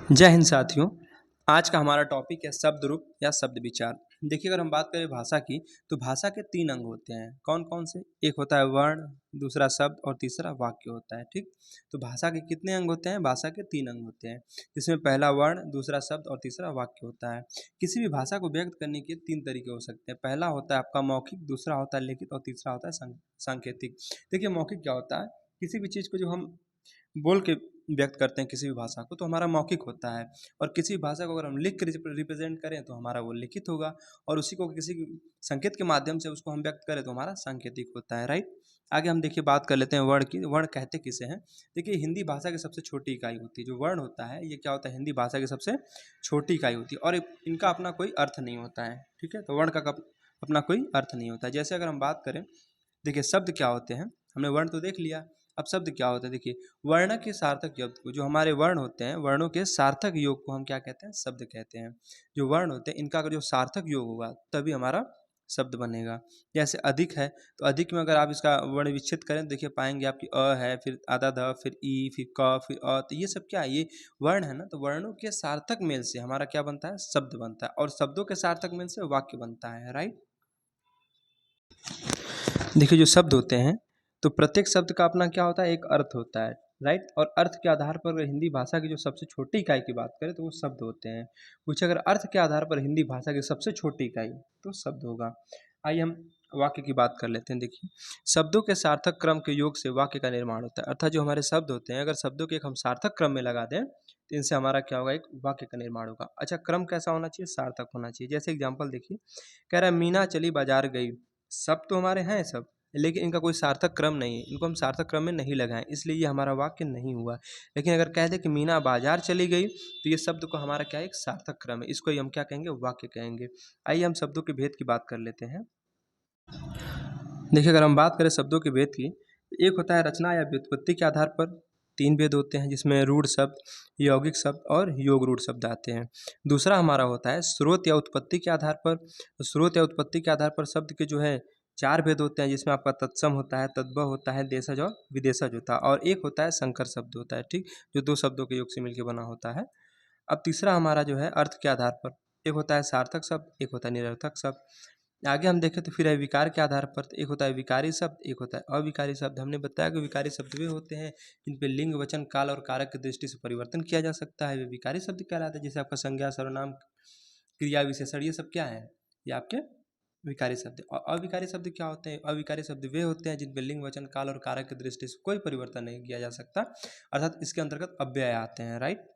जय हिंद साथियों। आज का हमारा टॉपिक है शब्द रूप या शब्द विचार। देखिए, अगर हम बात करें भाषा की तो भाषा के 3 अंग होते हैं। कौन कौन से? एक होता है वर्ण, दूसरा शब्द और तीसरा वाक्य होता है। ठीक, तो भाषा के कितने अंग होते हैं? भाषा के 3 अंग होते हैं, जिसमें पहला वर्ण, दूसरा शब्द और तीसरा वाक्य होता है। किसी भी भाषा को व्यक्त करने के 3 तरीके हो सकते हैं। पहला होता है आपका मौखिक, दूसरा होता है लिखित और तीसरा होता है सांकेतिक। देखिए, मौखिक क्या होता है? किसी भी चीज़ को जो हम बोल के व्यक्त करते हैं किसी भी भाषा को, तो हमारा मौखिक होता है। और किसी भी भाषा को अगर हम लिख के रिप्रेजेंट करें तो हमारा वो लिखित होगा। और उसी को किसी संकेत के माध्यम से उसको हम व्यक्त करें तो हमारा सांकेतिक होता है। राइट, आगे हम देखिए बात कर लेते हैं वर्ण की। वर्ण कहते किसे हैं? देखिए, हिंदी भाषा की सबसे छोटी इकाई होती है। जो वर्ण होता है ये क्या होता है? हिंदी भाषा की सबसे छोटी इकाई होती है और इनका अपना कोई अर्थ नहीं होता है। ठीक है, तो वर्ण का अपना कोई अर्थ नहीं होता है। जैसे अगर हम बात करें, देखिए शब्द क्या होते हैं, हमने वर्ण तो देख लिया। अब शब्द क्या होता है? देखिए, वर्ण के सार्थक योग को, जो हमारे वर्ण होते हैं, वर्णों के सार्थक योग को हम क्या कहते हैं? शब्द कहते हैं। जो वर्ण होते हैं इनका अगर जो सार्थक योग होगा तभी हमारा शब्द बनेगा। जैसे अधिक है, तो अधिक में अगर आप इसका वर्ण विच्छेद करें तो देखिए पाएंगे आपकी अ है, फिर आधा ध, फिर ई, फिर क, फिर अ, तो ये सब क्या है? ये वर्ण है ना। तो वर्णों के सार्थक मेल से हमारा क्या बनता है? शब्द बनता है। और शब्दों के सार्थक मेल से वाक्य बनता है। राइट, देखिए जो शब्द होते हैं तो प्रत्येक शब्द का अपना क्या होता है? एक अर्थ होता है। राइट, और अर्थ के आधार पर अगर हिंदी भाषा की जो सबसे छोटी इकाई की बात करें तो वो शब्द होते हैं। कुछ अगर अर्थ के आधार पर हिंदी भाषा की सबसे छोटी इकाई तो शब्द होगा। आइए हम वाक्य की बात कर लेते हैं। देखिए, शब्दों के सार्थक क्रम के योग से वाक्य का निर्माण होता है। अर्थात जो हमारे शब्द होते हैं, अगर शब्दों के एक हम सार्थक क्रम में लगा दें तो इनसे हमारा क्या होगा? एक वाक्य का निर्माण होगा। अच्छा, क्रम कैसा होना चाहिए? सार्थक होना चाहिए। जैसे एग्जाम्पल देखिए, कह रहा है मीना चली बाजार गई। सब तो हमारे हैं सब, लेकिन इनका कोई सार्थक क्रम नहीं है। इनको हम सार्थक क्रम में नहीं लगाएं, इसलिए ये हमारा वाक्य नहीं हुआ। लेकिन अगर कह दे कि मीना बाजार चली गई तो ये शब्द को हमारा क्या है? एक सार्थक क्रम है। इसको ही हम क्या कहेंगे? वाक्य कहेंगे। आइए हम शब्दों के भेद की बात कर लेते हैं। देखिए, अगर हम बात करें शब्दों के भेद की, एक होता है रचना या व्युत्पत्ति के आधार पर। 3 भेद होते हैं, जिसमें रूढ़ शब्द, यौगिक शब्द और योग रूढ़ शब्द आते हैं। दूसरा हमारा होता है स्रोत या उत्पत्ति के आधार पर। तो स्रोत या उत्पत्ति के आधार पर शब्द के जो है 4 भेद होते हैं, जिसमें आपका तत्सम होता है, तद्भव होता है, देशज और विदेशज होता है। और एक होता है संकर शब्द होता है। ठीक, जो 2 शब्दों के योग से मिलकर बना होता है। अब तीसरा हमारा जो है अर्थ के आधार पर, एक होता है सार्थक शब्द, एक होता है निरर्थक शब्द। आगे हम देखें तो फिर है विकार के आधार पर, तो एक होता है विकारी शब्द, एक होता है अविकारी शब्द। हमने बताया कि विकारी शब्द वे होते हैं जिन पे लिंग, वचन, काल और कारक की दृष्टि से परिवर्तन किया जा सकता है, वे विकारी शब्द कहलाते हैं। जैसे आपका संज्ञा, सर्वनाम, क्रिया, विशेषण, ये सब क्या है? ये आपके विकारी शब्द। और अविकारी शब्द क्या होते हैं? अविकारी शब्द वे होते हैं जिन पे लिंग, वचन, काल और कारक की दृष्टि से कोई परिवर्तन नहीं किया जा सकता, अर्थात इसके अंतर्गत अव्यय आते हैं। राइट,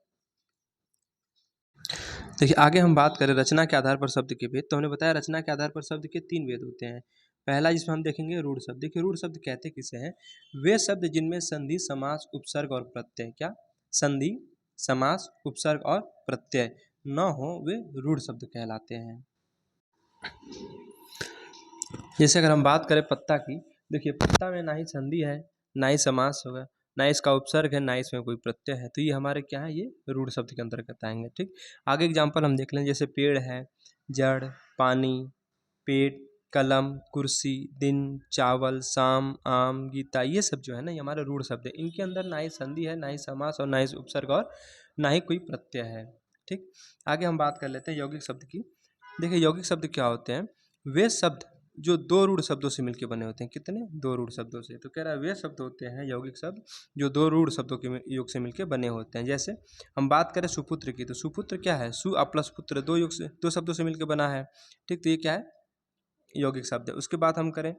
देखिए आगे हम बात करें रचना के आधार पर शब्द के भेद, तो हमने बताया रचना के आधार पर शब्द के 3 भेद होते हैं। पहला जिसमें हम देखेंगे रूढ़ शब्द। देखिए, रूढ़ शब्द कहते किसे हैं? वे शब्द जिनमें संधि, समास, उपसर्ग और प्रत्यय, क्या? संधि, समास, उपसर्ग और प्रत्यय न हो, वे रूढ़ शब्द कहलाते हैं। जैसे अगर हम बात करें पत्ता की, देखिए पत्ता में ना ही संधि है, ना ही समास होगा, ना इसका उपसर्ग है, ना इसमें कोई प्रत्यय है, तो ये हमारे क्या है? ये रूढ़ शब्द के अंतर्गत आएंगे। ठीक, आगे एग्जाम्पल हम देख लें। जैसे पेड़ है, जड़, पानी, पेट, कलम, कुर्सी, दिन, चावल, शाम, आम, गीता, ये सब जो है ना, ये हमारे रूढ़ शब्द है। इनके अंदर ना ही संधि है, ना ही समास और ना ही उपसर्ग और ना ही कोई प्रत्यय है। ठीक, आगे हम बात कर लेते हैं यौगिक शब्द की। देखिए, यौगिक शब्द क्या होते हैं? वे शब्द जो 2 रूढ़ शब्दों से मिलकर बने होते हैं। कितने? 2 रूढ़ शब्दों से। तो कह रहा है वे शब्द होते हैं यौगिक शब्द जो 2 रूढ़ शब्दों के योग से मिलकर बने होते हैं। जैसे हम बात करें सुपुत्र की, तो सुपुत्र क्या है? सु प्लस पुत्र, 2 शब्दों से मिलकर बना है। ठीक, तो ये क्या है? यौगिक शब्द है। उसके बाद हम करें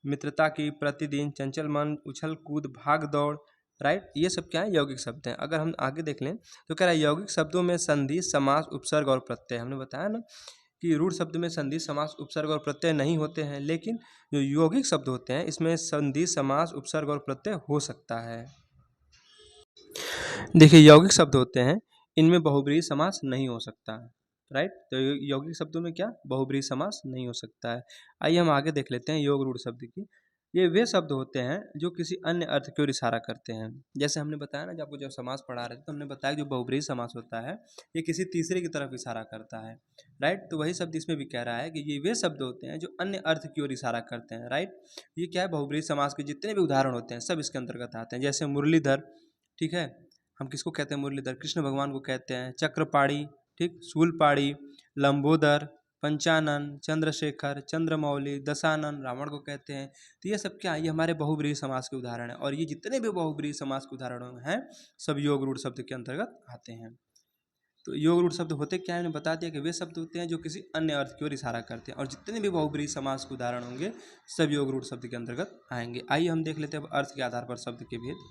मित्रता की, प्रतिदिन, चंचल मन, उछल कूद, भाग दौड़। राइट, ये सब क्या है? यौगिक शब्द हैं। अगर हम आगे देख लें तो कह रहा है यौगिक शब्दों में संधि, समास, उपसर्ग और प्रत्यय। हमने बताया ना कि रूढ़ शब्द में संधि, समास, उपसर्ग और प्रत्यय नहीं होते हैं, लेकिन जो यौगिक शब्द होते हैं इसमें संधि, समास, उपसर्ग और प्रत्यय हो सकता है। देखिए, यौगिक शब्द होते हैं इनमें बहुब्रीहि समास नहीं हो सकता। राइट, तो यौगिक शब्दों में क्या? बहुब्रीहि समास नहीं हो सकता है। आइए हम आगे देख लेते हैं योग रूढ़ शब्द की। ये वे शब्द होते हैं जो किसी अन्य अर्थ की ओर इशारा करते हैं। जैसे हमने बताया ना, जब आपको जब समास पढ़ा रहे थे तो हमने बताया कि जो बहुब्रीहि समास होता है ये किसी तीसरे की तरफ इशारा करता है। राइट, तो वही शब्द इसमें भी कह रहा है कि ये वे शब्द होते हैं जो अन्य अर्थ की ओर इशारा करते हैं। राइट, ये क्या है? बहुब्रीहि समास के जितने भी उदाहरण होते हैं सब इसके अंतर्गत आते हैं। जैसे मुरलीधर, ठीक है, हम किसको कहते हैं मुरलीधर? कृष्ण भगवान को कहते हैं। चक्रपाणी, ठीक, शूलपाणी, लंबोदर, पंचानन, चंद्रशेखर, चंद्रमौली, दशानन, रावण को कहते हैं। तो ये सब क्या है? ये हमारे बहुब्रीहि समास के उदाहरण हैं, और ये जितने भी बहुब्रीहि समास के उदाहरण हैं सब योग रूढ़ शब्द के अंतर्गत आते हैं। तो योग रूढ़ शब्द होते क्या है? मैंने बता दिया कि वे शब्द होते हैं जो किसी अन्य अर्थ की ओर इशारा करते हैं, और जितने भी बहुब्रीहि समास के उदाहरण होंगे सब योग रूढ़ शब्द के अंतर्गत आएंगे। आइए हम देख लेते हैं अब अर्थ के आधार पर शब्द के भेद।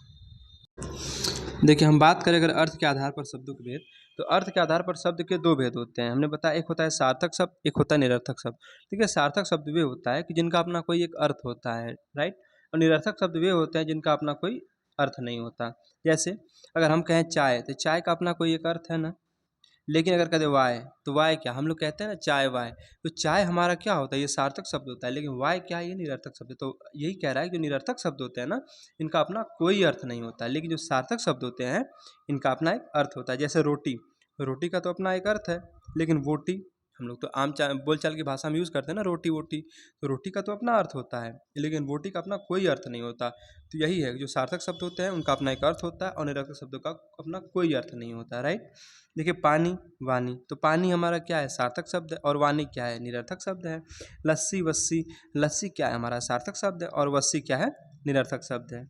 देखिए, हम बात करें अगर अर्थ के आधार पर शब्दों के भेद, तो अर्थ के आधार पर शब्द के दो भेद होते हैं। हमने बताया एक होता है सार्थक शब्द, एक होता है निरर्थक शब्द। ठीक है, सार्थक शब्द वे होता है कि जिनका अपना कोई एक अर्थ होता है, राइट, और निरर्थक शब्द वे होते हैं जिनका अपना कोई अर्थ नहीं होता। जैसे अगर हम कहें चाय, तो चाय का अपना कोई एक अर्थ है ना, लेकिन अगर कहते वाय, तो वाय क्या, हम लोग कहते हैं ना चाय वाय, तो चाय हमारा क्या होता है? ये सार्थक शब्द होता है, लेकिन वाय क्या है? ये निरर्थक शब्द है। तो यही कह रहा है कि जो निरर्थक शब्द होते हैं ना, इनका अपना कोई अर्थ नहीं होता है, लेकिन जो सार्थक शब्द होते हैं इनका अपना एक अर्थ होता है। जैसे रोटी, रोटी का तो अपना एक अर्थ है, लेकिन वोटी हम लोग तो आम बोलचाल की भाषा में यूज़ करते हैं ना, रोटी वोटी, तो रोटी का तो अपना अर्थ होता है, लेकिन वोटी का अपना कोई अर्थ नहीं होता। तो यही है, जो सार्थक शब्द होते हैं उनका अपना एक अर्थ होता है, और निरर्थक शब्दों का अपना कोई अर्थ नहीं होता है, राइट। देखिए पानी, वाणी, तो पानी हमारा क्या है? सार्थक शब्द है, और वाणी क्या है? निरर्थक शब्द है। लस्सी, वस्सी, लस्सी क्या है? हमारा सार्थक शब्द है, और वस्सी क्या है? निरर्थक शब्द है।